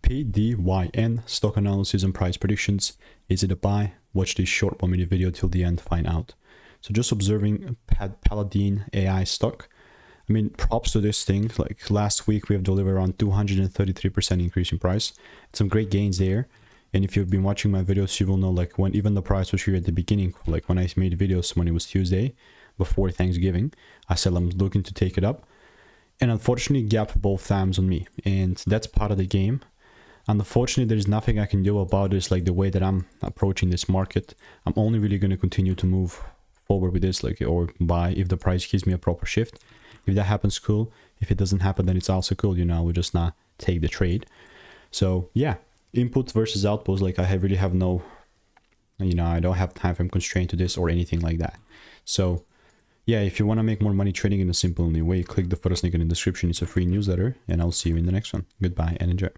PDYN Stock Analysis and Price Predictions. Is it a buy? Watch this short 1-minute video till the end, find out. So just observing Palladyne AI stock. I mean, props to this thing. Like last week, we have delivered around 233% increase in price. Some great gains there. And if you've been watching my videos, you will know like when even the price was here at the beginning, like when I made videos when it was Tuesday before Thanksgiving, I said I'm looking to take it up. And unfortunately, gapped both times on me. And that's part of the game. And unfortunately, there's nothing I can do about this, like the way that I'm approaching this market. I'm only really going to continue to move forward with this, like, or buy if the price gives me a proper shift. If that happens, cool. If it doesn't happen, then it's also cool. You know, I will just not take the trade. So yeah, input versus output, like I really have no, you know, I don't have time frame constraint to this or anything like that. So yeah, if you want to make more money trading in a simple new way, click the first link in the description. It's a free newsletter, and I'll see you in the next one. Goodbye and enjoy.